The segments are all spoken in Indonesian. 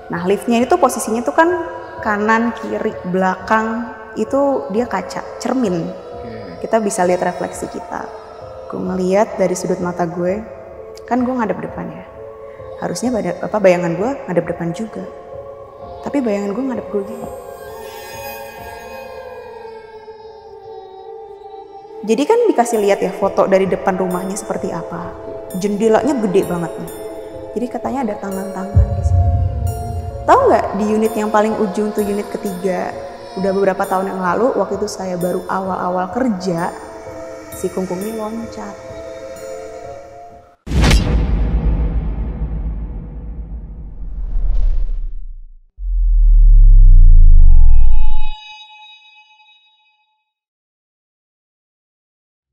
Nah liftnya itu posisinya tuh kan kanan, kiri, belakang itu dia kaca, cermin. Kita bisa lihat refleksi kita. Gue ngeliat dari sudut mata gue, kan gue ngadep depan ya. Harusnya bayangan gue ngadep depan juga. Tapi bayangan gue ngadep gue gini. Jadi kan dikasih lihat ya foto dari depan rumahnya seperti apa. Jendelanya gede banget nih. Jadi katanya ada tangan-tangan di sini. Tahu nggak di unit yang paling ujung tuh unit ketiga, udah beberapa tahun yang lalu waktu itu saya baru awal-awal kerja, si Kungkung ini loncat.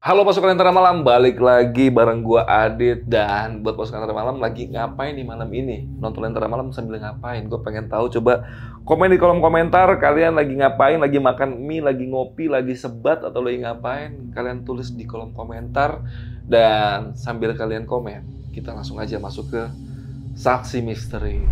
Halo pasukan Lentera Malam, balik lagi bareng gua Adit. Dan buat pasukan Lentera Malam lagi ngapain di malam ini? Nonton Lentera Malam sambil ngapain? Gue pengen tahu, coba komen di kolom komentar. Kalian lagi ngapain? Lagi makan mie, lagi ngopi, lagi sebat, atau lagi ngapain? Kalian tulis di kolom komentar. Dan sambil kalian komen, kita langsung aja masuk ke Saksi Misteri.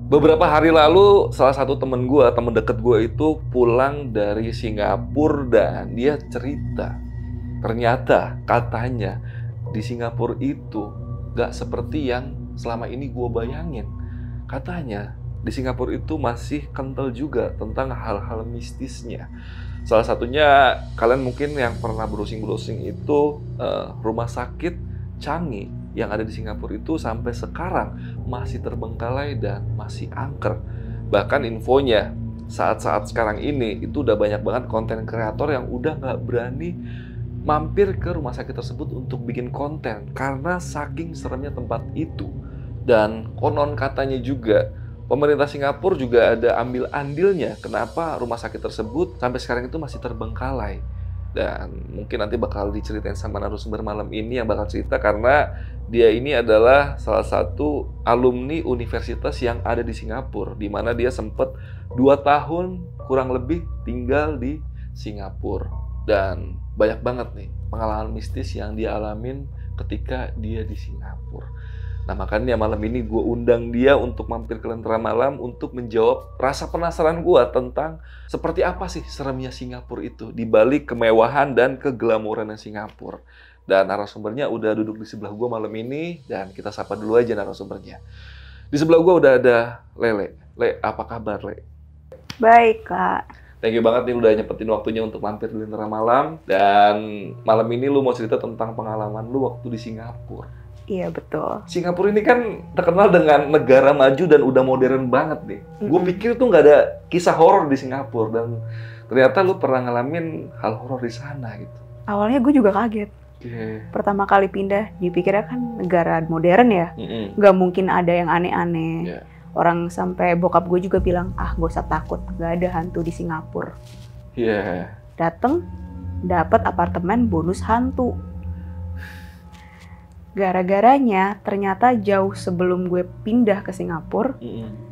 Beberapa hari lalu, salah satu temen deket gue itu pulang dari Singapura dan dia cerita. Ternyata katanya di Singapura itu gak seperti yang selama ini gue bayangin. Katanya di Singapura itu masih kental juga tentang hal-hal mistisnya. Salah satunya kalian mungkin yang pernah browsing-browsing itu rumah sakit Changi yang ada di Singapura itu sampai sekarang masih terbengkalai dan masih angker. Bahkan infonya saat-saat sekarang ini itu udah banyak banget konten kreator yang udah nggak berani mampir ke rumah sakit tersebut untuk bikin konten karena saking seremnya tempat itu. Dan konon katanya juga pemerintah Singapura juga ada ambil andilnya kenapa rumah sakit tersebut sampai sekarang itu masih terbengkalai. Dan mungkin nanti bakal diceritain sama narasumber malam ini yang bakal cerita karena dia ini adalah salah satu alumni universitas yang ada di Singapura, di mana dia sempat 2 tahun kurang lebih tinggal di Singapura. Dan banyak banget nih pengalaman mistis yang dia alamin ketika dia di Singapura. Nah makanya malam ini gue undang dia untuk mampir ke Lentera Malam untuk menjawab rasa penasaran gue tentang seperti apa sih seremnya Singapura itu di balik kemewahan dan keglamuran Singapura. Dan narasumbernya udah duduk di sebelah gue malam ini dan kita sapa dulu aja narasumbernya. Di sebelah gue udah ada Lele. Le, apa kabar Le? Baik Kak. Thank you banget nih udah nyempetin waktunya untuk mampir di Lentera Malam. Dan malam ini lu mau cerita tentang pengalaman lu waktu di Singapura. Iya betul. Singapura ini kan terkenal dengan negara maju dan udah modern banget nih. Gue pikir tuh nggak ada kisah horor di Singapura dan ternyata lu pernah ngalamin hal horor di sana gitu. Awalnya gue juga kaget. Pertama kali pindah, dipikirnya kan negara modern ya, nggak mungkin ada yang aneh-aneh. Orang sampai bokap gue juga bilang, gak usah takut, nggak ada hantu di Singapura. Dateng, dapat apartemen bonus hantu. Gara-garanya ternyata jauh sebelum gue pindah ke Singapura,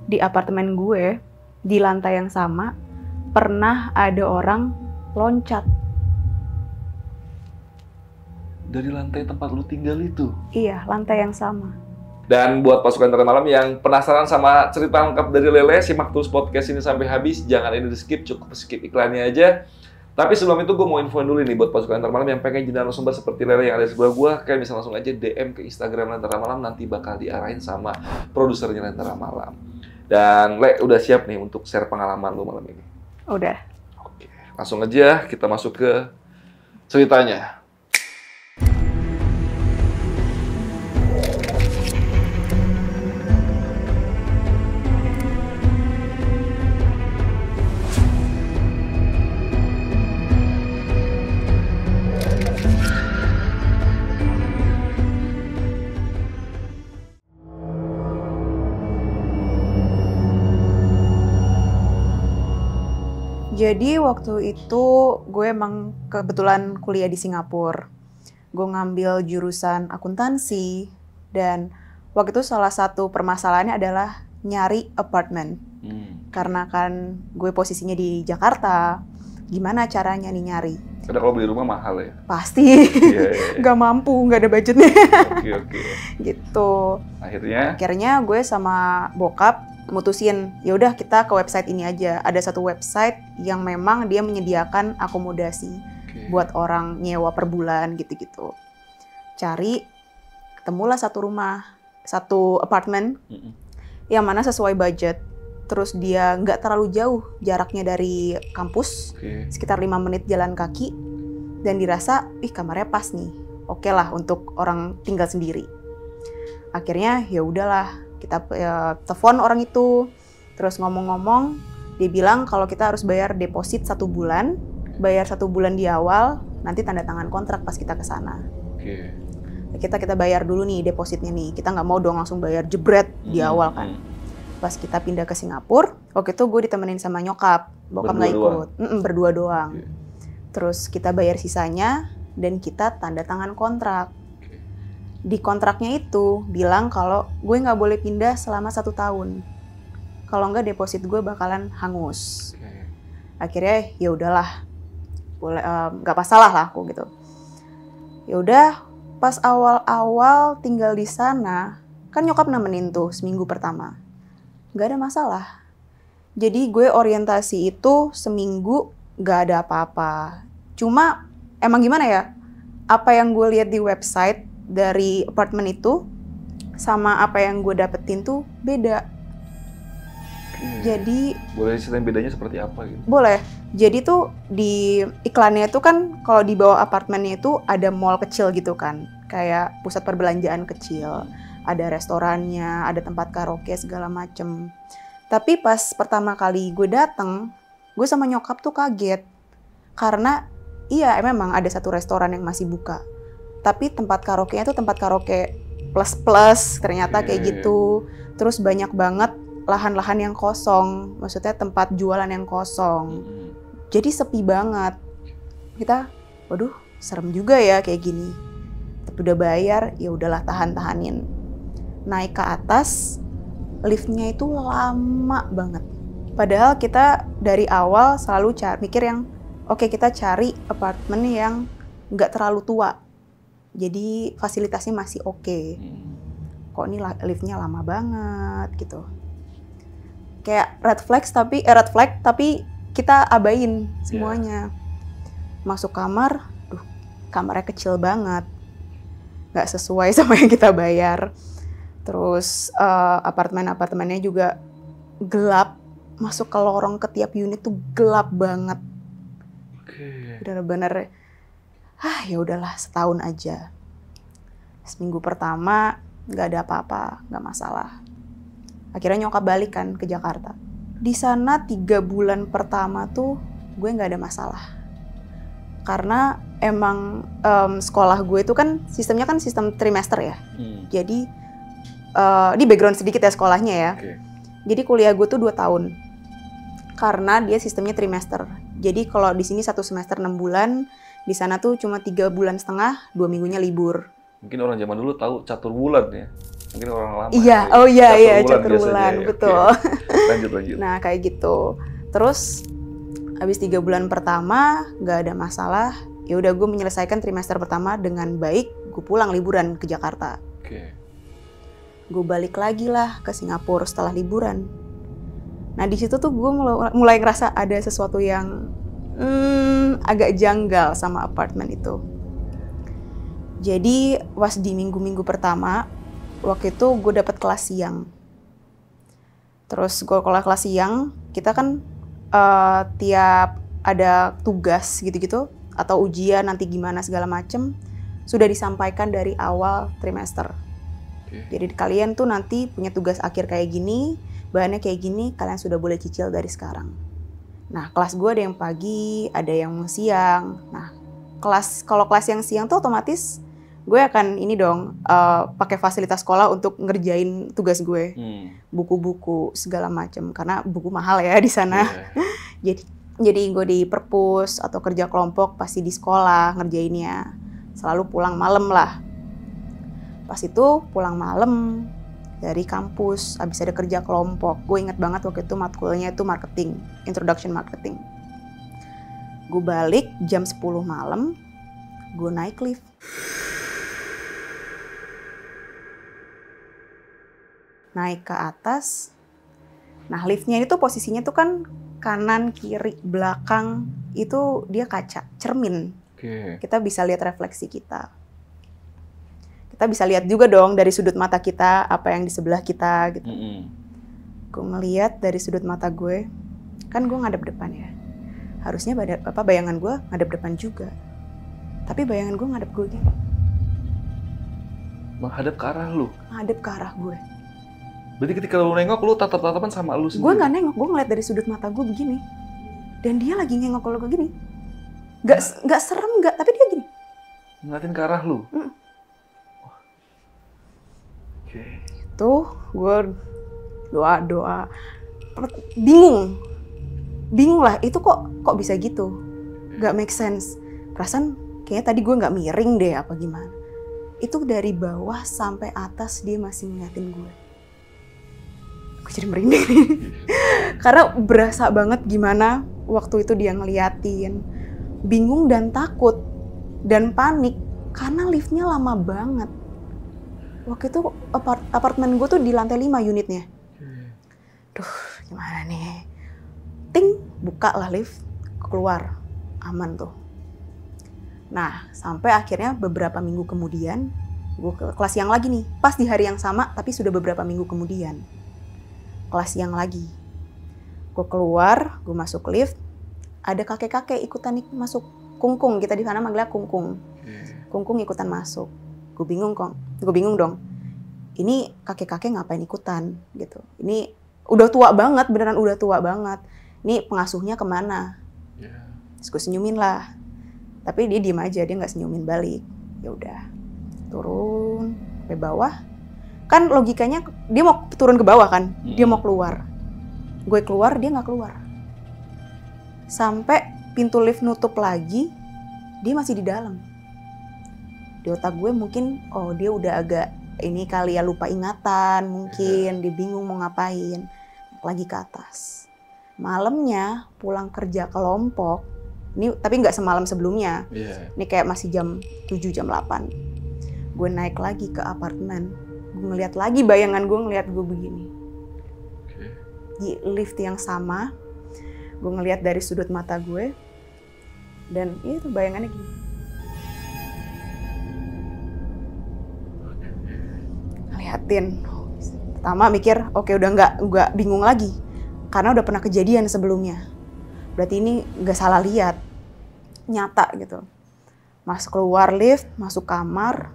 di apartemen gue, di lantai yang sama, pernah ada orang loncat. Dari lantai tempat lu tinggal itu? Iya, lantai yang sama. Dan buat pasukan Lentera Malam yang penasaran sama cerita lengkap dari Lele, simak terus podcast ini sampai habis. Jangan ini di skip, cukup skip iklannya aja. Tapi sebelum itu gue mau infoin dulu nih buat pasukan Lentera Malam yang pengen jadi narasumber seperti Lele yang ada di sebelah gue, kalian bisa langsung aja DM ke Instagram Lentera Malam, nanti bakal diarahin sama produsernya Lentera Malam. Dan Le, udah siap nih untuk share pengalaman lu malam ini? Udah. Oke, langsung aja kita masuk ke ceritanya. Jadi waktu itu gue emang kebetulan kuliah di Singapura. Gue ngambil jurusan akuntansi dan waktu itu salah satu permasalahannya adalah nyari apartemen. Karena kan gue posisinya di Jakarta, gimana caranya nih nyari? Karena kalau beli rumah mahal ya. Pasti. Iya. Nggak mampu, nggak ada budgetnya. Oke. Gitu. Akhirnya gue sama bokap mutusin, ya udah kita ke website ini aja. Ada satu website yang memang dia menyediakan akomodasi buat orang nyewa per bulan gitu-gitu. Cari, ketemulah satu rumah, satu apartemen yang mana sesuai budget. Terus dia nggak terlalu jauh jaraknya dari kampus, sekitar 5 menit jalan kaki, dan dirasa, kamarnya pas nih, oke lah untuk orang tinggal sendiri. Akhirnya ya udahlah, kita telepon orang itu, terus ngomong-ngomong, dia bilang kalau kita harus bayar deposit 1 bulan, bayar 1 bulan di awal, nanti tanda tangan kontrak pas kita ke sana. Kita bayar dulu nih depositnya nih, kita nggak mau dong langsung bayar jebret di awal kan. Pas kita pindah ke Singapura, waktu itu gue ditemenin sama nyokap, bokap nggak ikut, berdua doang. Terus kita bayar sisanya dan kita tanda tangan kontrak. Di kontraknya itu bilang kalau gue nggak boleh pindah selama 1 tahun. Kalau nggak deposit gue bakalan hangus. Akhirnya ya udahlah, boleh nggak masalah lah aku gitu. Ya udah, pas awal-awal tinggal di sana, kan nyokap nemenin tuh seminggu pertama. Gak ada masalah. Jadi gue orientasi itu seminggu gak ada apa-apa. Cuma emang gimana ya, apa yang gue lihat di website dari apartemen itu sama apa yang gue dapetin tuh beda. Jadi boleh ceritain bedanya seperti apa gitu? Boleh. Jadi tuh di iklannya itu kan kalau di bawah apartemennya itu ada mall kecil gitu kan, kayak pusat perbelanjaan kecil. Ada restorannya, ada tempat karaoke segala macem. Tapi pas pertama kali gue dateng, gue sama nyokap tuh kaget. Karena iya memang ada satu restoran yang masih buka. Tapi tempat karaoke-nya tuh tempat karaoke plus-plus, ternyata kayak gitu. Terus banyak banget lahan-lahan yang kosong, maksudnya tempat jualan yang kosong. Jadi sepi banget. Kita, waduh serem juga ya kayak gini. Tapi udah bayar, ya udahlah tahan-tahanin. Naik ke atas, liftnya itu lama banget. Padahal kita dari awal selalu mikir yang, oke, kita cari apartemen yang nggak terlalu tua. Jadi fasilitasnya masih oke. Kok ini liftnya lama banget gitu. Kayak red flag tapi kita abain semuanya. Masuk kamar, kamarnya kecil banget. Nggak sesuai sama yang kita bayar. Terus apartemennya juga gelap. Masuk ke lorong ke tiap unit tuh gelap banget. Bener-bener, ya udahlah setahun aja. Seminggu pertama nggak ada apa-apa, nggak masalah. Akhirnya nyokap balik kan ke Jakarta. Di sana 3 bulan pertama tuh gue nggak ada masalah. Karena emang sekolah gue itu kan sistemnya kan sistem trimester ya. Jadi di background sedikit ya sekolahnya ya. Jadi kuliah gue tuh 2 tahun. Karena dia sistemnya trimester. Jadi kalau di sini 1 semester 6 bulan, di sana tuh cuma 3 bulan setengah, 2 minggunya libur. Mungkin orang zaman dulu tahu catur bulan ya. Mungkin orang lama. Iya, catur bulan, betul. Lanjut. Nah, kayak gitu. Terus habis 3 bulan pertama nggak ada masalah. Ya udah gue menyelesaikan trimester pertama dengan baik, gue pulang liburan ke Jakarta. Gue balik lagi lah ke Singapura setelah liburan. Nah di situ tuh gue mulai ngerasa ada sesuatu yang agak janggal sama apartemen itu. Jadi pas di minggu-minggu pertama, waktu itu gue dapet kelas siang. Terus gue kalau kelas siang, kita kan tiap ada tugas gitu-gitu atau ujian nanti gimana segala macem sudah disampaikan dari awal trimester. Jadi kalian tuh nanti punya tugas akhir kayak gini, bahannya kayak gini, kalian sudah boleh cicil dari sekarang. Nah, kelas gue ada yang pagi, ada yang siang. Nah, kalau kelas yang siang tuh otomatis gue akan ini dong, pakai fasilitas sekolah untuk ngerjain tugas gue. Buku-buku segala macam karena buku mahal ya di sana. Jadi gue di perpus atau kerja kelompok pasti di sekolah ngerjainnya. Selalu pulang malam lah. Pas itu pulang malam dari kampus, abis ada kerja kelompok. Gue inget banget waktu itu matkulnya itu marketing, introduction marketing. Gue balik jam 10 malam, gue naik lift. Naik ke atas. Nah, liftnya itu posisinya tuh kan kanan, kiri, belakang. Itu dia kaca, cermin. Kita bisa lihat refleksi kita. Kita bisa lihat juga dong dari sudut mata kita, apa yang di sebelah kita gitu. Gue ngeliat dari sudut mata gue, kan gue ngadep depan ya. Harusnya bayangan gue ngadep depan juga. Tapi bayangan gue ngadep gue gini. Menghadap ke arah lu? Ngadep ke arah gue. Berarti ketika lu nengok, lu tatap-tatapan sama lu sendiri? Gue nggak nengok, gue ngeliat dari sudut mata gue begini. Dan dia lagi nengok kalau gini. Nggak serem, nggak, tapi dia gini. Ngeliatin ke arah lu? Tuh, gue doa. Bingung lah, itu kok bisa gitu. Nggak make sense. Perasaan kayaknya tadi gue nggak miring deh apa gimana. Itu dari bawah sampai atas dia masih ngeliatin gue. Gue jadi merinding. Karena berasa banget gimana waktu itu dia ngeliatin. Bingung dan takut. Dan panik. Karena liftnya lama banget. Waktu itu apartemen gue tuh di lantai 5 unitnya. Duh, gimana nih. Ting, buka lah lift. Keluar. Aman tuh. Nah, sampai akhirnya beberapa minggu kemudian, gue ke kelas siang lagi nih. Pas di hari yang sama, tapi sudah beberapa minggu kemudian. Kelas siang lagi. Gue keluar, gue masuk lift. Ada kakek-kakek ikutan masuk. Kungkung, kita di sana manggilnya kungkung. Kungkung ikutan masuk. Gue bingung dong. Ini kakek-kakek ngapain ikutan gitu. Ini udah tua banget, beneran udah tua banget. Ini pengasuhnya kemana? Terus gue senyumin lah. Tapi dia diem aja, dia nggak senyumin balik. Ya udah, turun sampai bawah. Kan logikanya dia mau turun ke bawah kan, dia mau keluar. Gue keluar, dia nggak keluar. Sampai pintu lift nutup lagi, dia masih di dalam. Di otak gue mungkin, dia udah agak ini kali ya lupa ingatan, mungkin dia bingung mau ngapain. Lagi ke atas. Malamnya pulang kerja kelompok. Ini tapi nggak semalam sebelumnya. Ini kayak masih jam 7, jam 8. Gue naik lagi ke apartemen. Gue ngeliat lagi bayangan gue ngeliat gue begini. Di lift yang sama. Gue ngeliat dari sudut mata gue. Dan itu bayangannya gini. Ngeliatin. Pertama mikir, oke udah nggak bingung lagi. Karena udah pernah kejadian sebelumnya. Berarti ini nggak salah lihat, nyata gitu. Masuk keluar lift, masuk kamar,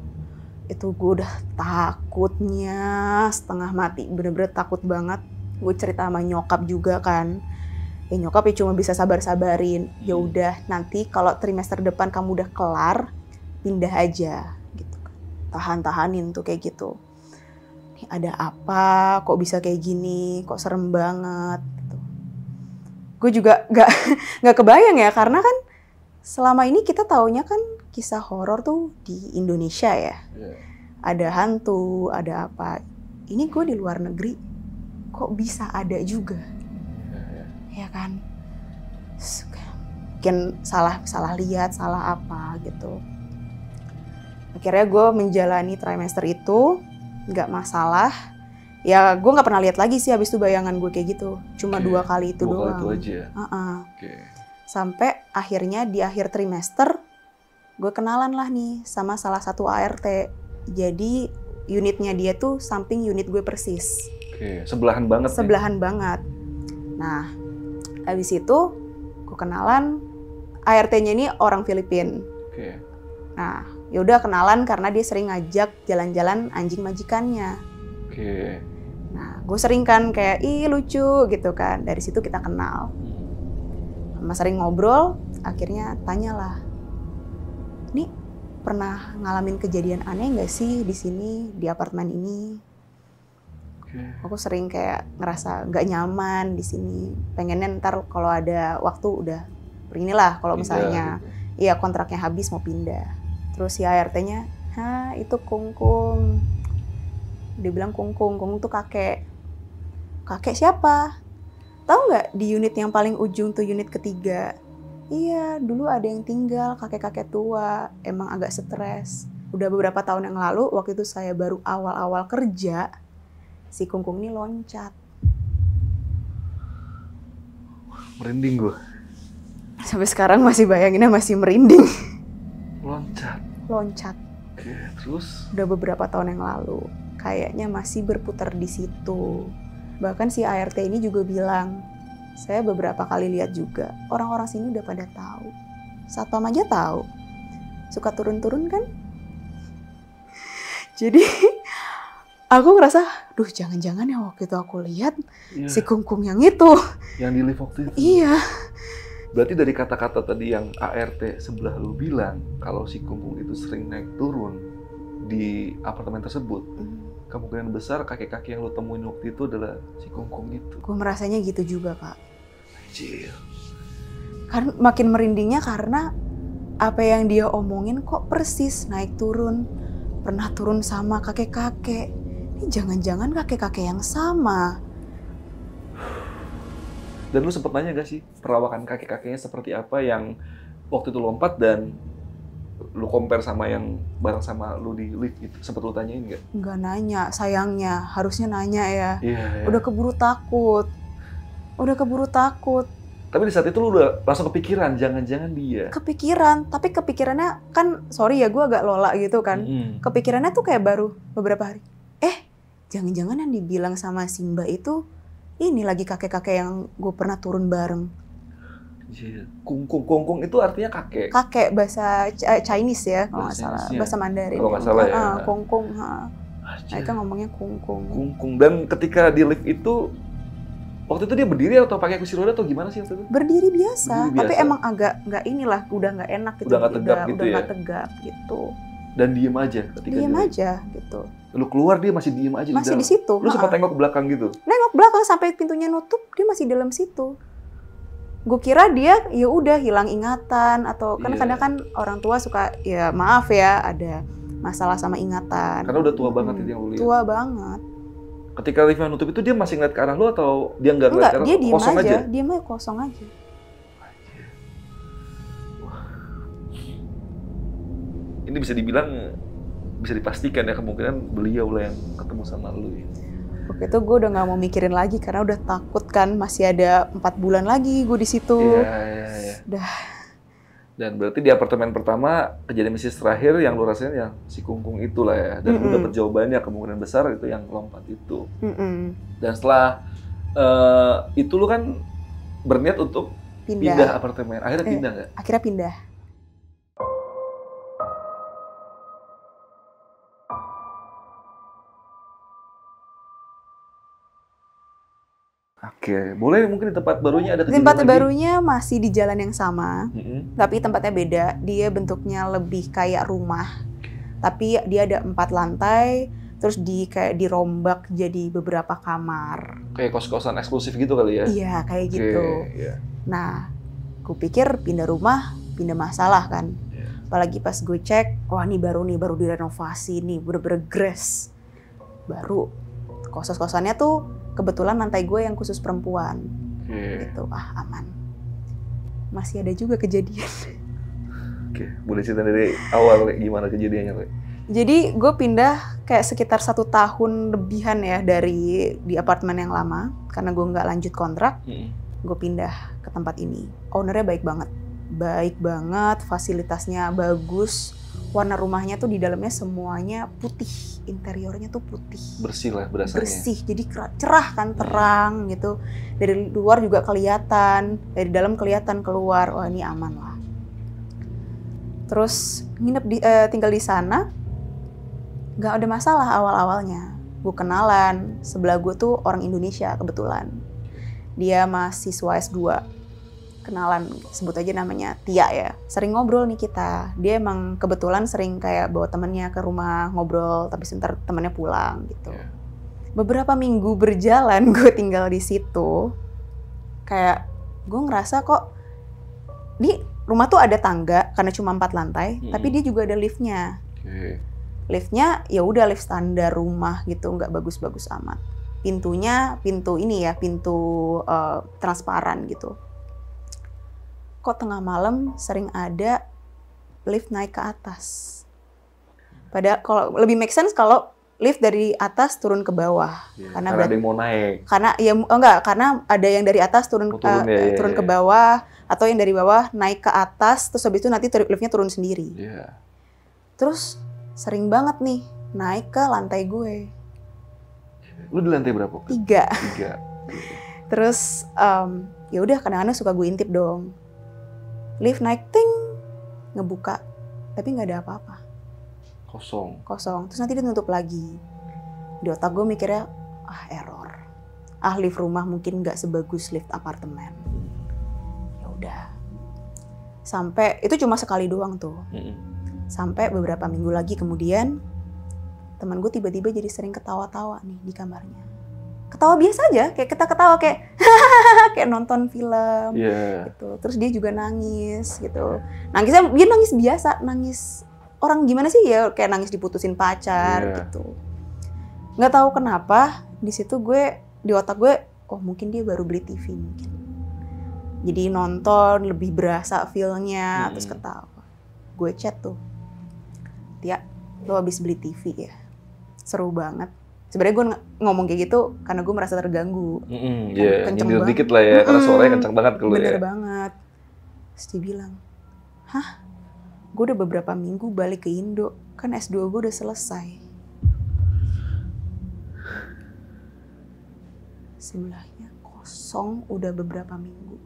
itu gue udah takutnya setengah mati, bener-bener takut banget. Gue cerita sama nyokap juga kan, ya nyokap ya cuma bisa sabar-sabarin. Ya udah nanti kalau trimester depan kamu udah kelar, pindah aja gitu. Tahan-tahanin tuh kayak gitu. Ini ada apa? Kok bisa kayak gini? Kok serem banget? Gue juga nggak kebayang ya, karena kan selama ini kita taunya kan kisah horor tuh di Indonesia ya. Ada hantu, ada apa. Ini gue di luar negeri, kok bisa ada juga. Ya kan? Mungkin salah lihat, salah apa gitu. Akhirnya gue menjalani trimester itu, nggak masalah. Ya gue nggak pernah lihat lagi sih habis itu bayangan gue kayak gitu. Cuma 2 kali itu doang. 2 kali itu aja? Sampai akhirnya di akhir trimester, gue kenalan lah nih sama salah satu ART. Jadi unitnya dia tuh samping unit gue persis. Sebelahan banget. Sebelahan banget. Nah, habis itu gue kenalan. ART-nya ini orang Filipina. Nah, yaudah kenalan karena dia sering ngajak jalan-jalan anjing majikannya. Nah, gue sering kan kayak, ih lucu gitu kan. Dari situ kita kenal. Sama sering ngobrol, akhirnya tanyalah, nih pernah ngalamin kejadian aneh nggak sih di sini, di apartemen ini? Aku sering kayak ngerasa nggak nyaman di sini. Pengennya ntar kalau ada waktu udah inilah, kalau misalnya iya kontraknya habis mau pindah. Terus si ART-nya, itu kungkung. Dia bilang kungkung tuh kakek. Kakek siapa? Tahu nggak di unit yang paling ujung tuh unit ketiga. Iya, dulu ada yang tinggal, kakek-kakek tua, emang agak stres. Udah beberapa tahun yang lalu, waktu itu saya baru awal-awal kerja, si Kungkung ini loncat. Merinding gue. Sampai sekarang masih bayanginnya masih merinding. Loncat. Oke, terus? Udah beberapa tahun yang lalu. Kayaknya masih berputar di situ. Bahkan si ART ini juga bilang, saya beberapa kali lihat juga, orang-orang sini udah pada tahu. Satpam aja tahu. Suka turun-turun kan? Jadi aku ngerasa, duh jangan-jangan ya waktu itu aku lihat si Kungkung yang itu. Yang di lift waktu itu? Iya. Berarti dari kata-kata tadi yang ART sebelah lu bilang, kalau si Kungkung itu sering naik turun di apartemen tersebut, kemungkinan besar kakek-kakek yang lu temuin waktu itu adalah si Kungkung itu. Gue merasanya gitu juga, Kak. Anjir. Karena makin merindingnya karena apa yang dia omongin kok persis naik turun. Pernah turun sama kakek-kakek. Ini jangan-jangan kakek-kakek yang sama. Dan lu sempet nanya gak sih perawakan kakek-kakeknya seperti apa yang waktu itu lompat dan lu compare sama yang bareng sama lu di lift gitu? Sempet lu tanyain gak? Nggak nanya, sayangnya. Harusnya nanya ya. Iya. Udah keburu takut. Tapi di saat itu lu udah langsung kepikiran, jangan-jangan dia. Kepikiran, tapi kepikirannya kan, sorry ya gue agak lola gitu kan. Kepikirannya tuh kayak baru beberapa hari. Jangan-jangan yang dibilang sama Simba itu, ini lagi kakek-kakek yang gue pernah turun bareng. Kungkung itu artinya kakek? Kakek, bahasa Chinese ya, kalau nggak salah. Bahasa Mandarin. Kalau nggak salah ya. Kungkung. Mereka ngomongnya Kungkung. Dan ketika di lift itu, waktu itu dia berdiri atau pakai kursi roda atau gimana sih waktu itu? Berdiri biasa. Tapi emang agak nggak inilah, udah nggak enak gitu. Udah nggak tegap gitu udah ya? nggak tegap gitu. Dan diem aja ketika diem aja gitu. Lu keluar dia masih diem aja masih di dalam? Di situ. Lu sempat tengok ke belakang gitu? Nengok belakang sampai pintunya nutup, dia masih dalam situ. Gue kira dia ya udah hilang ingatan atau kan kadang kan orang tua suka ya maaf ya ada masalah sama ingatan. Karena udah tua banget itu yang lu lihat. Tua banget. Ketika liftnya nutup itu dia masih ngeliat ke arah lu atau dia nggak ngeliat ke arah? Dia diem kosong aja? Diem aja kosong aja. Ini bisa dibilang, bisa dipastikan ya kemungkinan beliau lah yang ketemu sama lu ya. Waktu itu gue udah nggak mau mikirin lagi karena udah takut kan, masih ada 4 bulan lagi gue di situ. Iya. Udah. Dan berarti di apartemen pertama kejadian mistis terakhir yang lu rasain yang si Kungkung itulah ya. Dan lu dapet jawabannya kemungkinan besar itu yang lompat itu. Dan setelah itu lu kan berniat untuk pindah apartemen. Akhirnya pindah nggak? Akhirnya pindah. Oke, boleh mungkin di tempat barunya ada kejadian tempat lagi? Barunya masih di jalan yang sama, tapi tempatnya beda. Dia bentuknya lebih kayak rumah, tapi dia ada 4 lantai, terus kayak dirombak jadi beberapa kamar. Kayak kos-kosan eksklusif gitu kali ya? Iya, kayak gitu. Nah, gue pikir pindah rumah, pindah masalah kan. Apalagi pas gue cek, wah ini baru direnovasi nih, bener-bener grass. Baru, kos-kosannya tuh kebetulan lantai gue yang khusus perempuan. Gitu, aman. Masih ada juga kejadian. Oke, boleh cerita dari awal gimana kejadiannya, Le? Jadi gue pindah kayak sekitar 1 tahun lebihan ya dari di apartemen yang lama. Karena gue nggak lanjut kontrak, gue pindah ke tempat ini. Ownernya baik banget, fasilitasnya bagus. Warna rumahnya tuh di dalamnya semuanya putih, interiornya tuh putih. Bersih lah berasanya. Bersih, jadi cerah kan, terang gitu. Dari luar juga kelihatan, dari dalam kelihatan keluar. Wah ini aman lah. Terus tinggal di sana, nggak ada masalah awal-awalnya. Gue kenalan, sebelah gue tuh orang Indonesia kebetulan. Dia mahasiswa S2. Kenalan, sebut aja namanya Tia ya. Sering ngobrol nih kita. Dia emang kebetulan sering kayak bawa temennya ke rumah ngobrol, tapi sebentar temennya pulang gitu. Beberapa minggu berjalan gue tinggal di situ, kayak gue ngerasa kok di rumah tuh ada tangga karena cuma 4 lantai, tapi dia juga ada liftnya. Liftnya ya udah lift standar rumah gitu, nggak bagus-bagus amat. Pintunya pintu transparan gitu. kok tengah malam sering ada lift naik ke atas. Padahal kalau lebih make sense kalau lift dari atas turun ke bawah. Karena ada yang mau naik. Karena ya enggak, karena ada yang dari atas turun ke bawah, atau yang dari bawah naik ke atas, terus habis itu nanti liftnya turun sendiri. Terus sering banget nih naik ke lantai gue. Lu di lantai berapa? 3. Terus ya udah kadang-kadang suka gue intip dong. Lift naik ting, ngebuka, tapi nggak ada apa-apa. Kosong. Terus nanti ditutup lagi. Di otak gue mikirnya, error. Lift rumah mungkin nggak sebagus lift apartemen. Ya udah. Sampai itu cuma sekali doang tuh. Sampai beberapa minggu lagi kemudian teman gue tiba-tiba jadi sering ketawa-tawa nih di kamarnya. Ketawa biasa aja, kayak kita ketawa kayak kayak nonton film gitu. Terus dia juga nangis gitu. Nangisnya dia nangis biasa, nangis orang gimana sih ya, kayak nangis diputusin pacar gitu. Nggak tahu kenapa di situ gue di otak gue, oh mungkin dia baru beli TV mungkin. Jadi nonton lebih berasa feel-nya, terus ketawa. Gue chat tuh, Tia, lo habis beli TV ya? Seru banget. Sebenarnya gue ngomong kayak gitu karena gue merasa terganggu. Kenceng banget. Dikit lah ya, karena suaranya kenceng banget ke lu ya. Bener banget. Terus dia bilang, hah? Gue udah beberapa minggu balik ke Indo, kan S2 gue udah selesai. Sebelahnya kosong udah beberapa minggu.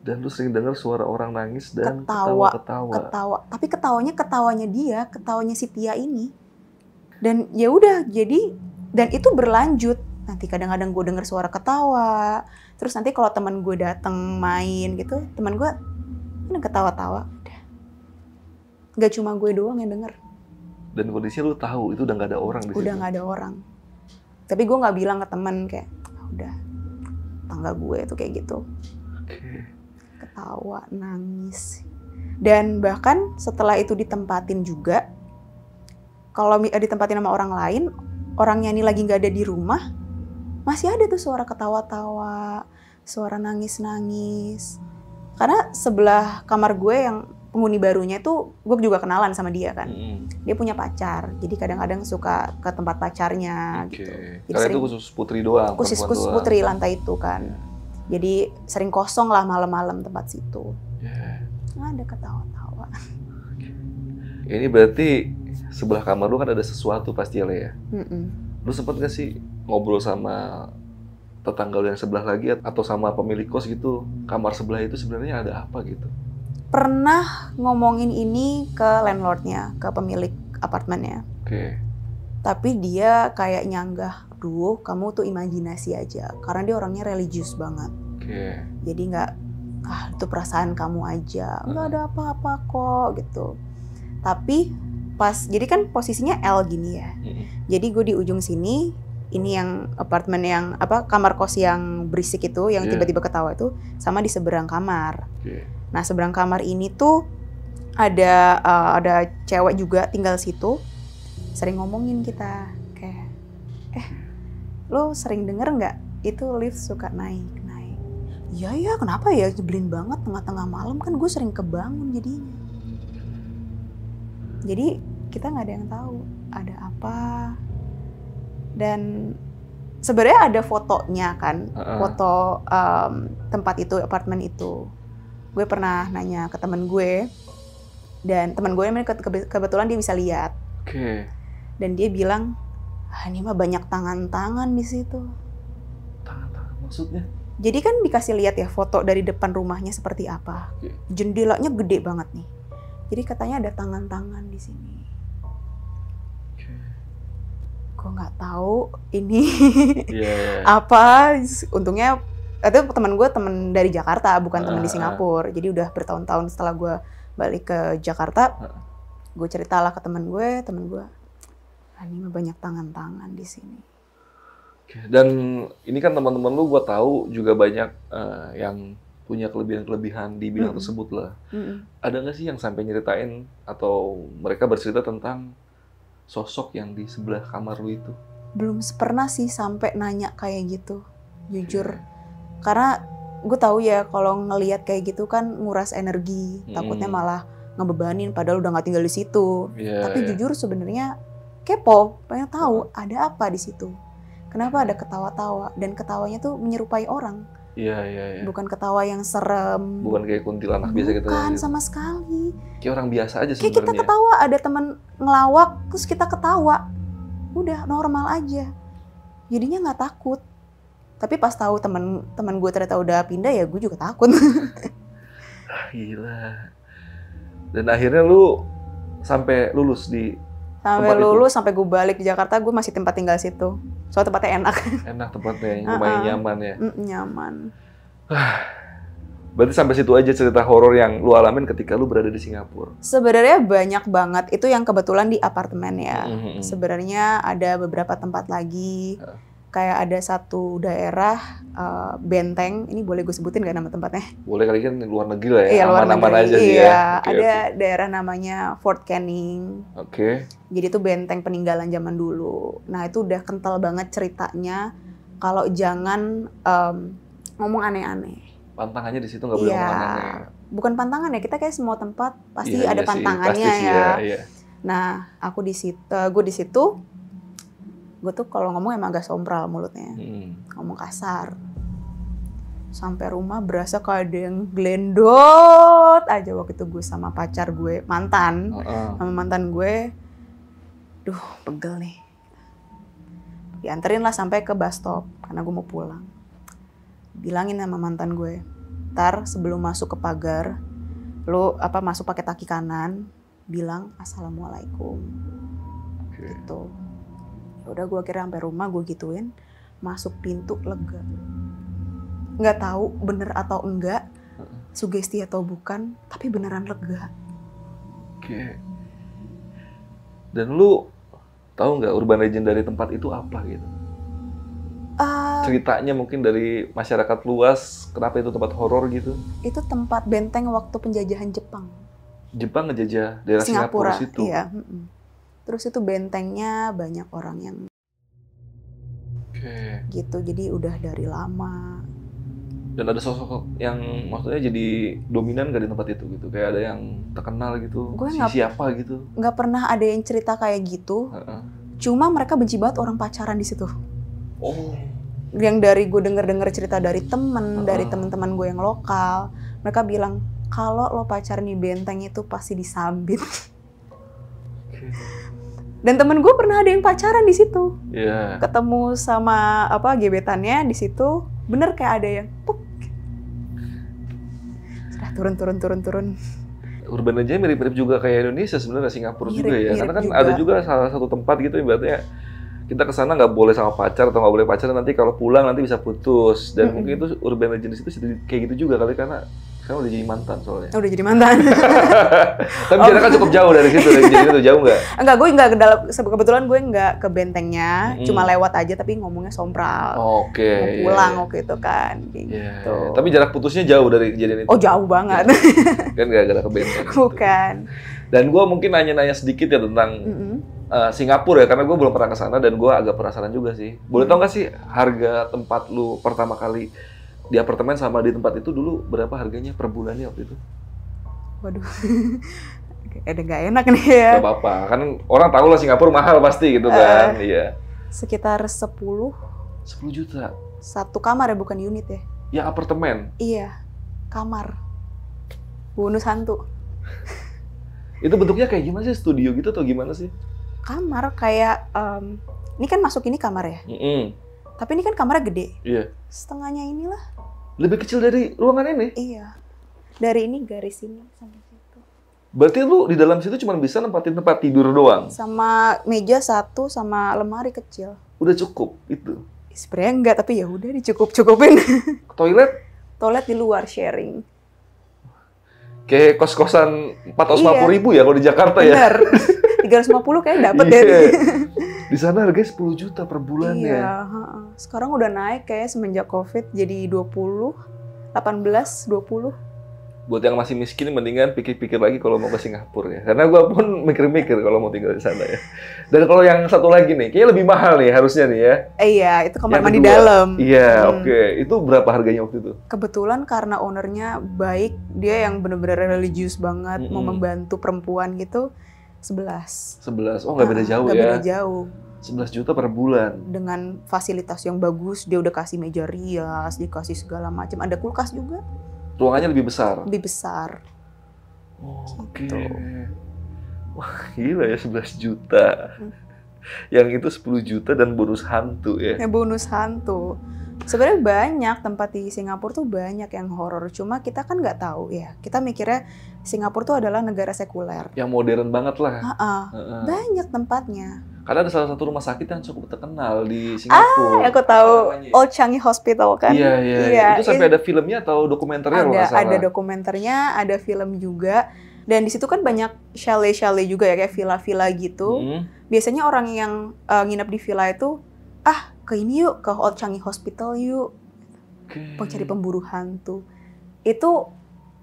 Dan lu sering dengar suara orang nangis dan ketawa. Tapi ketawanya dia, ketawanya si Tia ini. Dan ya udah, jadi dan itu berlanjut. Nanti kadang-kadang gue dengar suara ketawa. Terus nanti kalau teman gue datang main gitu, teman gue ketawa-tawa. Udah. Gak cuma gue doang yang denger. Dan kondisinya lu tahu itu udah gak ada orang di situ. Udah gak ada orang. Tapi gue gak bilang ke temen kayak, udah tangga gue tuh kayak gitu. Ketawa, nangis. Dan bahkan setelah itu ditempatin juga, kalau ditempatin sama orang lain, orangnya ini lagi gak ada di rumah, masih ada tuh suara ketawa-tawa, suara nangis-nangis. Karena sebelah kamar gue yang penghuni barunya itu, gue juga kenalan sama dia kan. Dia punya pacar, jadi kadang-kadang suka ke tempat pacarnya gitu. Karena itu khusus putri doang? Khusus putri lantai itu kan. Jadi sering kosong lah malam-malam tempat situ. Ada ketawa-tawa. Ini berarti sebelah kamar lu kan ada sesuatu pasti ya? Lu sempet gak sih ngobrol sama tetangga lu yang sebelah lagi atau sama pemilik kos gitu, kamar sebelah itu sebenarnya ada apa gitu? Pernah ngomongin ini ke landlordnya, ke pemilik apartemennya. Tapi dia kayak nyanggah, aduh kamu tuh imajinasi aja, karena dia orangnya religius banget. Jadi nggak, itu perasaan kamu aja, nggak ada apa-apa kok gitu. Tapi pas, jadi kan posisinya L gini ya. Jadi gue di ujung sini, ini yang apartemen yang kamar kos yang berisik itu, yang tiba-tiba ketawa itu, sama di seberang kamar. Nah seberang kamar ini tuh ada cewek juga tinggal situ, sering ngomongin kita kayak, lo sering denger nggak itu lift suka naik. Iya kenapa ya, nyebelin banget tengah-tengah malam kan gue sering kebangun jadinya. Jadi kita nggak ada yang tahu ada apa. Dan sebenarnya ada fotonya kan, foto tempat itu, apartemen itu. Gue pernah nanya ke temen gue, dan temen gue kebetulan dia bisa lihat. Dan dia bilang, ini mah banyak tangan-tangan di situ. Tangan-tangan maksudnya? Jadi kan dikasih lihat ya foto dari depan rumahnya seperti apa. Jendelanya gede banget nih. Jadi katanya ada tangan-tangan di sini. Gue nggak tahu ini apa. Untungnya itu teman gue teman dari Jakarta, bukan teman di Singapura. Jadi udah bertahun-tahun setelah gue balik ke Jakarta, gue ceritalah ke teman gue, ini mah banyak tangan-tangan di sini. Dan ini kan teman-teman lu gue tahu juga banyak yang punya kelebihan-kelebihan di bidang tersebut lah. Ada nggak sih yang sampai nyeritain atau mereka bercerita tentang sosok yang di sebelah kamar lu itu? Belum pernah sih sampai nanya kayak gitu, jujur. Karena gue tahu ya kalau ngelihat kayak gitu kan nguras energi, takutnya malah ngebebanin padahal udah nggak tinggal di situ. Tapi jujur sebenarnya kepo, pengen tahu ada apa di situ. Kenapa ada ketawa-tawa dan ketawanya tuh menyerupai orang. Iya. Bukan ketawa yang serem. Bukan kayak kuntilanak biasa kita. Bukan sama sekali. Kayak orang biasa aja sebenarnya. Kayak kita ketawa, ada teman ngelawak terus kita ketawa. Udah normal aja. Jadinya nggak takut. Tapi pas tahu teman gue ternyata udah pindah ya gue juga takut. Gila. Dan akhirnya lu sampai lulus di sampai lulus itu? Sampai gue balik di Jakarta gue masih tempat tinggal situ. Soalnya tempatnya enak. Enak tempatnya, lumayan nyaman ya. Nyaman. Berarti sampai situ aja cerita horor yang lu alamin ketika lu berada di Singapura. Sebenarnya banyak banget. Itu yang kebetulan di apartemen ya. Sebenarnya ada beberapa tempat lagi. Kayak ada satu daerah benteng. Ini boleh gue sebutin nggak nama tempatnya? Boleh kali kan luar negeri lah ya. Iya, aman-aman aja sih ya. Ada daerah namanya Fort Canning. Oke. Jadi itu benteng peninggalan zaman dulu. Nah itu udah kental banget ceritanya. Kalau jangan ngomong aneh-aneh. Pantangannya di situ nggak boleh ngomong aneh. Bukan pantangan ya, kita kayak semua tempat pasti ada pantangannya pasti ya. Iya. Nah aku di situ, gue di situ. Gue tuh kalau ngomong emang agak sompral mulutnya, ngomong kasar. Sampai rumah berasa kayak ada yang glendot aja waktu itu gue sama pacar gue, sama mantan gue. Duh, pegel nih. Dianterin lah sampai ke bus stop karena gue mau pulang. Bilangin sama mantan gue, ntar sebelum masuk ke pagar, lo masuk pakai kaki kanan, bilang assalamualaikum. Gitu. Udah gue akhirnya sampai rumah gue gituin, masuk pintu lega. Nggak tahu bener atau enggak, sugesti atau bukan, tapi beneran lega. Oke. Dan lu tahu nggak urban legend dari tempat itu apa gitu? Ceritanya mungkin dari masyarakat luas, kenapa itu tempat horor gitu? Itu tempat benteng waktu penjajahan Jepang. Jepang ngejajah daerah Singapura situ? Iya. Terus itu bentengnya banyak orang yang gitu, jadi udah dari lama. Dan ada sosok yang maksudnya jadi dominan gak di tempat itu gitu? Kayak ada yang terkenal gitu? Siapa gitu? Nggak pernah ada yang cerita kayak gitu. Cuma mereka benci banget orang pacaran di situ. Oh. Yang dari gue denger cerita dari dari teman-teman gue yang lokal, mereka bilang kalau lo pacaran di benteng itu pasti disambit. Dan temen gue pernah ada yang pacaran di situ. Ketemu sama gebetannya di situ, bener kayak ada yang puk. Sudah turun. Urban legend mirip-mirip juga kayak Indonesia sebenarnya, Singapura juga ya. Karena kan ada juga salah satu tempat gitu ibaratnya kita kesana nggak boleh sama pacar atau nggak boleh pacaran, nanti kalau pulang nanti bisa putus. Dan mungkin itu urban legend di situ kayak gitu juga kali, karena sekarang udah jadi mantan soalnya. Udah jadi mantan. Tapi kita kan cukup jauh dari situ, dari jadi itu jauh nggak? Enggak, gue nggak kebetulan gue nggak ke bentengnya, cuma lewat aja tapi ngomongnya sompral. Mau pulang waktu itu kan, gitu. Tapi jarak putusnya jauh dari kejadian itu? Oh jauh banget. Kan gara-gara ke benteng. Bukan. Dan gue mungkin nanya-nanya sedikit ya tentang Singapura ya, karena gue belum pernah ke sana dan gue agak penasaran juga sih. Boleh tau nggak sih harga tempat lu pertama kali di apartemen sama di tempat itu dulu berapa harganya per bulannya waktu itu? Waduh, ada nggak enak nih ya. Gak apa-apa, kan orang tahu lah Singapura mahal pasti gitu kan. Iya. Sekitar 10 juta. Satu kamar ya, bukan unit ya? Ya apartemen? Iya, kamar. Bonus hantu. Itu bentuknya kayak gimana sih? Studio gitu atau gimana sih? Kamar kayak, ini kan masuk ini kamar ya? Tapi ini kan kamarnya gede. Iya. Setengahnya inilah. Lebih kecil dari ruangan ini? Iya. Dari ini garis ini sampai situ. Berarti lu di dalam situ cuma bisa nempatin tempat tidur doang? Sama meja satu sama lemari kecil. Udah cukup itu? Sebenarnya enggak, tapi ya udah dicukup-cukupin. Toilet? Toilet di luar sharing. Kayak kos-kosan 450.000 ya kalau di Jakarta. Bener. Ya? 350 kayak dapet ya. Di sana harganya 10 juta per bulan ya. Iya, sekarang udah naik kayak semenjak Covid jadi 20, 18, 20. Buat yang masih miskin, mendingan pikir-pikir lagi kalau mau ke Singapura ya. Karena gue pun mikir-mikir kalau mau tinggal di sana ya. Dan kalau yang satu lagi nih, kayaknya lebih mahal nih harusnya nih ya. Iya, itu kamar Yang mandi kedua. dalam. Iya, oke. Itu berapa harganya waktu itu? Kebetulan karena ownernya baik, dia yang bener-bener religius banget, mau membantu perempuan gitu, 11. 11. Oh, nggak beda jauh Nggak ya. beda jauh. 11 juta per bulan. Dengan fasilitas yang bagus, dia udah kasih meja rias, dikasih segala macam, ada kulkas juga, Ruangannya lebih besar. lebih besar. Oh, oke. Gitu. Wah, gila ya 11 juta. Yang itu 10 juta dan bonus hantu ya. Ya, bonus hantu. Sebenarnya banyak tempat di Singapura tuh banyak yang horor. Cuma kita kan nggak tahu ya. Kita mikirnya Singapura tuh adalah negara sekuler. Yang modern banget lah. Banyak tempatnya. Karena ada salah satu rumah sakit yang cukup terkenal di Singapura. Aku tahu, Namanya? Old Changi Hospital kan? Iya. Itu sampai ada filmnya atau dokumenternya kalau nggak salah. Ada dokumenternya, ada film juga. Dan di situ kan banyak chalet-chalet juga ya, kayak villa-villa gitu. Biasanya orang yang nginep di villa itu, ke ini yuk, ke Old Changi Hospital yuk. Cari pemburu hantu. Itu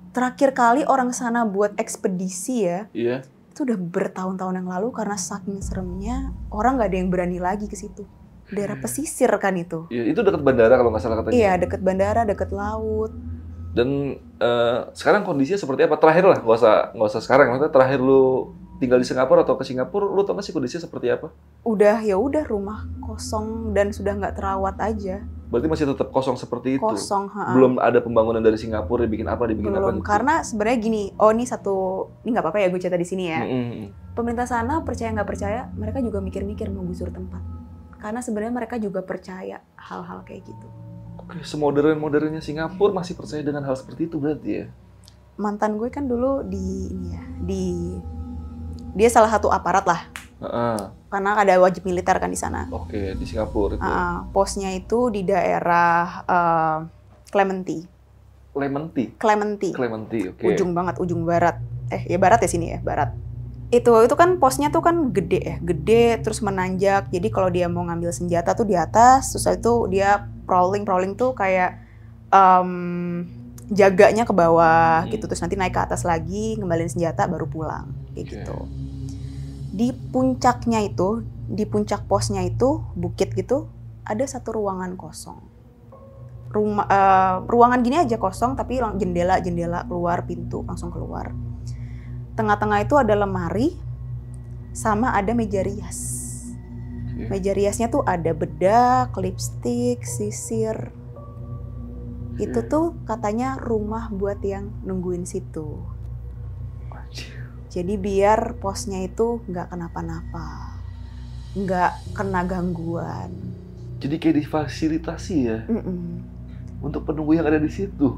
terakhir kali orang sana buat ekspedisi ya. Iya. Itu udah bertahun-tahun yang lalu karena saking seremnya orang nggak ada yang berani lagi ke situ. Daerah pesisir kan itu. Iya, itu dekat bandara kalau nggak salah katanya. Iya, dekat bandara, dekat laut. Dan sekarang kondisinya seperti apa? Terakhir lah, nggak usah sekarang. Maksudnya terakhir lu tinggal di Singapura atau ke Singapura, lu tau nggak sih kondisinya seperti apa? Udah rumah kosong dan sudah nggak terawat aja. Berarti masih tetap kosong seperti itu. Kosong, Belum ada pembangunan dari Singapura dibikin apa Belum, gitu. karena sebenarnya gini. Ini nggak apa-apa ya gue cerita di sini ya. Pemerintah sana percaya nggak percaya, mereka juga mikir-mikir mau gusur tempat. Karena sebenarnya mereka juga percaya hal-hal kayak gitu. Oke, semodern-modernnya Singapura masih percaya dengan hal seperti itu berarti ya? Mantan gue kan dulu dia salah satu aparat lah. Karena ada wajib militer kan di sana. Oke, di Singapura itu. Posnya itu di daerah Clementi. Clementi, oke. Ujung banget, ujung barat. Ya barat ya sini ya, barat. Itu kan posnya tuh kan gede terus menanjak. Jadi kalau dia mau ngambil senjata tuh di atas, terus itu dia prowling tuh kayak jaganya ke bawah gitu, terus nanti naik ke atas lagi, ngembalin senjata baru pulang kayak gitu. Di puncaknya itu, di puncak posnya itu bukit gitu, ada satu ruangan kosong. Ruangan gini aja kosong, tapi jendela keluar, pintu langsung keluar. Tengah-tengah itu ada lemari sama ada meja rias. Meja riasnya tuh ada bedak, lipstik, sisir. Itu tuh katanya rumah buat yang nungguin situ. Jadi biar posnya itu nggak kenapa-napa, nggak kena gangguan. Jadi kayak difasilitasi ya? Untuk penunggu yang ada di situ?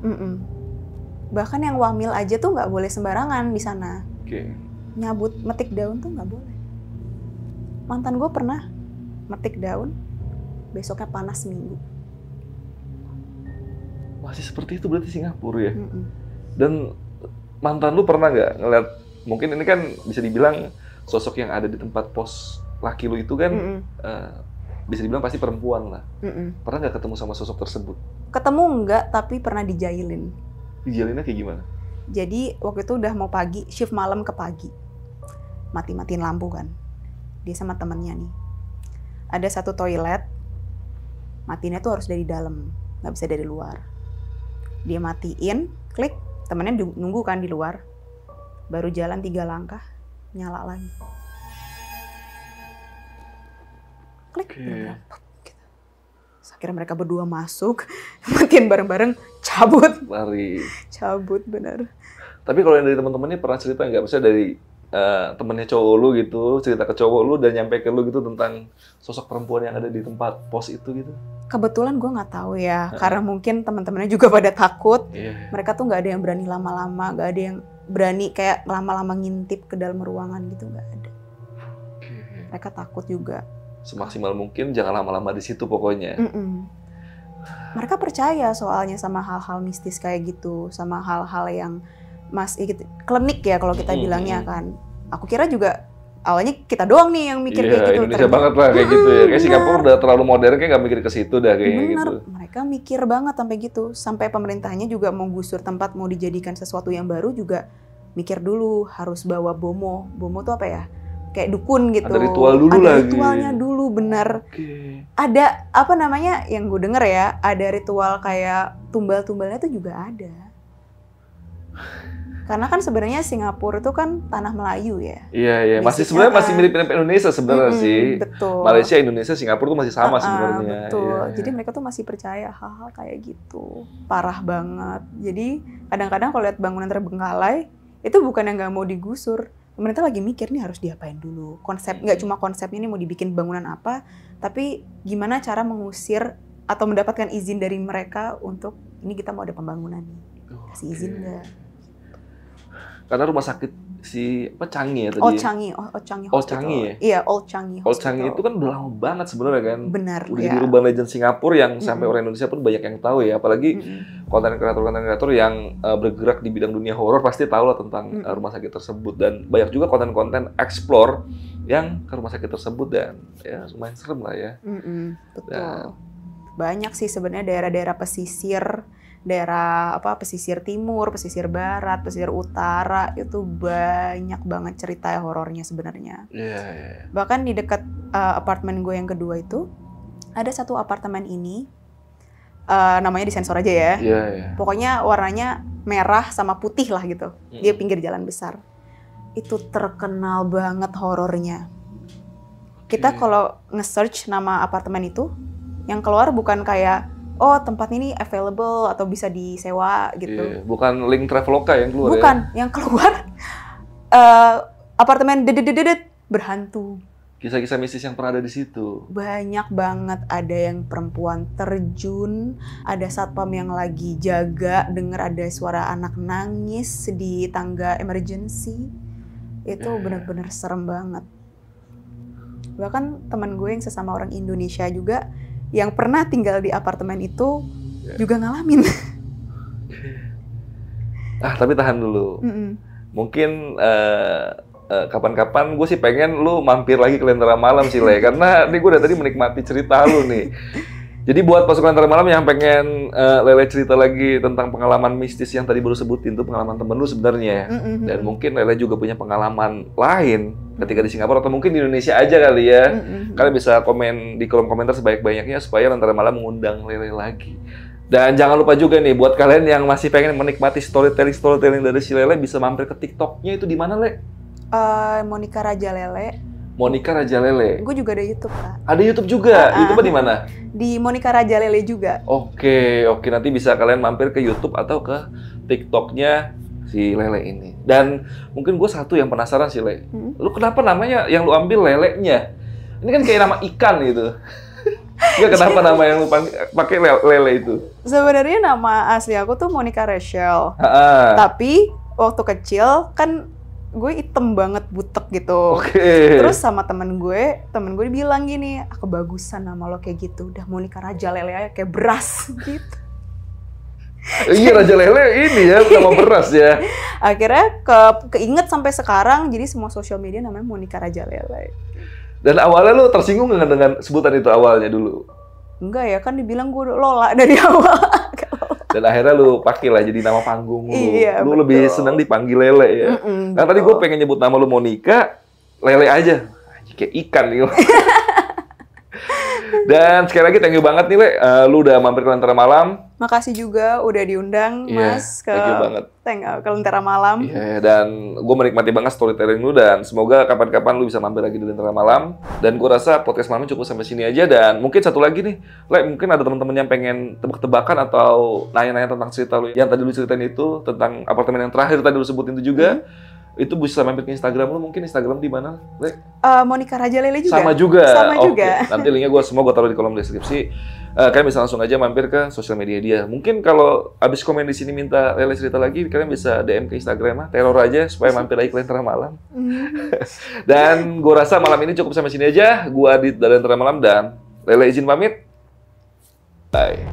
Bahkan yang wamil aja tuh nggak boleh sembarangan di sana. Nyabut, metik daun tuh nggak boleh. Mantan gue pernah metik daun, besoknya panas seminggu. Masih seperti itu berarti Singapura ya? Dan mantan lu pernah nggak ngeliat, mungkin ini kan bisa dibilang sosok yang ada di tempat pos laki lu itu kan bisa dibilang pasti perempuan lah. Pernah nggak ketemu sama sosok tersebut? Ketemu enggak, tapi pernah dijailin. Dijailinnya kayak gimana? Jadi waktu itu udah mau pagi, shift malam ke pagi. Mati-matiin lampu kan. Dia sama temennya nih. Ada satu toilet, matiinnya tuh harus dari dalam, nggak bisa dari luar. Dia matiin, klik, temennya nunggu kan di luar. Baru jalan 3 langkah, nyala lagi. Klik, gitu. Akhirnya mereka berdua masuk, matiin bareng-bareng, cabut. Lari. Cabut, bener. Tapi kalau yang dari teman-temannya pernah cerita nggak? Misalnya dari temennya cowok lu gitu, cerita ke cowok lu dan nyampe ke lu gitu tentang sosok perempuan yang ada di tempat pos itu gitu? Kebetulan gue nggak tahu ya, karena mungkin teman-temannya juga pada takut. Mereka tuh nggak ada yang berani lama-lama, nggak ada yang berani kayak lama-lama ngintip ke dalam ruangan gitu, nggak ada. Mereka takut juga. Semaksimal mungkin jangan lama-lama di situ pokoknya. Mereka percaya soalnya sama hal-hal mistis kayak gitu, sama hal-hal yang klinik ya kalau kita bilangnya kan. Aku kira juga awalnya kita doang nih yang mikir kayak gitu. Indonesia banget lah kayak gitu ya. Kayak Singapura udah terlalu modern, kayak nggak mikir ke situ dah kayaknya bener, gitu. mereka mikir banget sampai gitu. Sampai pemerintahnya juga mau gusur tempat, mau dijadikan sesuatu yang baru juga mikir dulu harus bawa bomo. Bomo tuh apa ya? Kayak dukun gitu. Ada ritual dulu ada lagi. ritualnya dulu, bener. Okay. Ada apa namanya yang gue denger ya, ada ritual kayak tumbal-tumbalnya tuh juga ada. Karena kan sebenarnya Singapura itu kan tanah Melayu ya. Iya. Masih sebenarnya masih mirip-mirip Indonesia sebenarnya sih. Betul. Malaysia, Indonesia, Singapura tuh masih sama sebenarnya. Betul. Iya. Jadi mereka tuh masih percaya hal-hal kayak gitu. Parah banget. Jadi kadang-kadang kalau lihat bangunan terbengkalai, itu bukan yang nggak mau digusur. Pemerintah lagi mikir nih harus diapain dulu. Konsep, nggak cuma konsepnya nih mau dibikin bangunan apa, tapi gimana cara mengusir atau mendapatkan izin dari mereka untuk ini kita mau ada pembangunan nih. Kasih izin nggak? Karena rumah sakit si apa Changi ya tadi. Old Changi Hospital. Old Changi ya? Iya, Old Changi Hospital. Old Changi itu kan udah lama banget sebenarnya kan. Benar. Udah jadi urban legend Singapura yang sampai orang Indonesia pun banyak yang tahu ya. Apalagi konten kreator yang bergerak di bidang dunia horor pasti tahu lah tentang rumah sakit tersebut. Dan banyak juga konten-konten explore yang ke rumah sakit tersebut dan ya lumayan serem lah ya. Betul. Banyak sih sebenarnya daerah-daerah pesisir. Daerah pesisir timur, pesisir barat, pesisir utara itu banyak banget cerita horornya sebenarnya. Yeah. Bahkan di dekat apartemen gue yang kedua itu ada satu apartemen ini namanya disensor aja ya. Yeah. Pokoknya warnanya merah sama putih lah gitu. Dia pinggir jalan besar. Itu terkenal banget horornya. Kita kalau nge-search nama apartemen itu, yang keluar bukan kayak oh tempat ini available atau bisa disewa gitu. Bukan link Traveloka yang keluar. Bukan, yang keluar apartemen dedet berhantu. Kisah-kisah mistis yang pernah ada di situ. Banyak banget, ada yang perempuan terjun, ada satpam yang lagi jaga, denger ada suara anak nangis di tangga emergency. Itu benar-benar serem banget. Bahkan teman gue yang sesama orang Indonesia juga yang pernah tinggal di apartemen itu juga ngalamin. Tapi tahan dulu. Mungkin kapan-kapan gue sih pengen lu mampir lagi ke Lentera Malam sih, Le. Karena gue udah tadi menikmati cerita lu nih. Jadi buat pasukan Lentera Malam yang pengen Lele cerita lagi tentang pengalaman mistis yang tadi baru sebutin, itu pengalaman temen lu sebenarnya. Dan mungkin Lele juga punya pengalaman lain ketika di Singapura atau mungkin di Indonesia aja kali ya. Kalian bisa komen di kolom komentar sebanyak-banyaknya supaya Lentera Malam mengundang Lele lagi. Dan jangan lupa juga nih buat kalian yang masih pengen menikmati storytelling dari si Lele, bisa mampir ke TikTok-nya. Itu di mana, Le? Monica Rajalele. Monica Rajalele. Gue juga ada YouTube, Kak. Ada YouTube juga? YouTube di mana? Di Monica Rajalele juga. Oke. Nanti bisa kalian mampir ke YouTube atau ke TikTok-nya si Lele ini. Dan mungkin gue satu yang penasaran sih, Le. Lu kenapa namanya yang lu ambil Lelenya? Ini kan kayak nama ikan gitu. Enggak, kenapa nama yang lu pakai Lele itu? Sebenarnya nama asli aku tuh Monica Rachel. Tapi waktu kecil kan gue hitam banget, butek gitu. Terus sama temen gue bilang gini, kebagusan nama lo kayak gitu, udah Monica Rajalele aja kayak beras gitu. Iya, Rajalele ini ya, nama beras ya. Akhirnya keinget sampai sekarang, jadi semua sosial media namanya Monica Rajalele. Dan awalnya lo tersinggung nggak dengan sebutan itu awalnya dulu? Enggak ya, kan dibilang gue Lola dari awal. Dan akhirnya lu pakai lah jadi nama panggung lu. Iya, lu betul. lebih senang dipanggil Lele ya. Karena tadi gue pengen nyebut nama lu Monica, Lele aja. Kayak ikan gitu. Dan sekali lagi thank you banget nih, Le. Lu udah mampir ke Lentera Malam. Makasih juga udah diundang, Mas, ke Lentera Malam. Dan gue menikmati banget storytelling lu, dan semoga kapan-kapan lu bisa mampir lagi di Lentera Malam. Dan gue rasa podcast malam cukup sampai sini aja. Dan mungkin satu lagi nih, Le, mungkin ada teman-teman yang pengen tebak-tebakan atau nanya-nanya tentang cerita lu yang tadi lu ceritain itu, tentang apartemen yang terakhir tadi lu sebutin itu juga. Itu bisa mampir ke Instagram lu, mungkin Instagram di mana, Le? Monica Rajalele juga. Sama juga. Juga. Nanti linknya gue taruh di kolom deskripsi. Kalian bisa langsung aja mampir ke sosial media dia. Mungkin kalau abis komen di sini minta Lele cerita lagi, kalian bisa DM ke Instagram, teror aja supaya mampir lagi ke Lentera Malam. Dan gue rasa malam ini cukup sampai sini aja. Gue Adit dari Lentera Malam dan Lele izin pamit. Bye.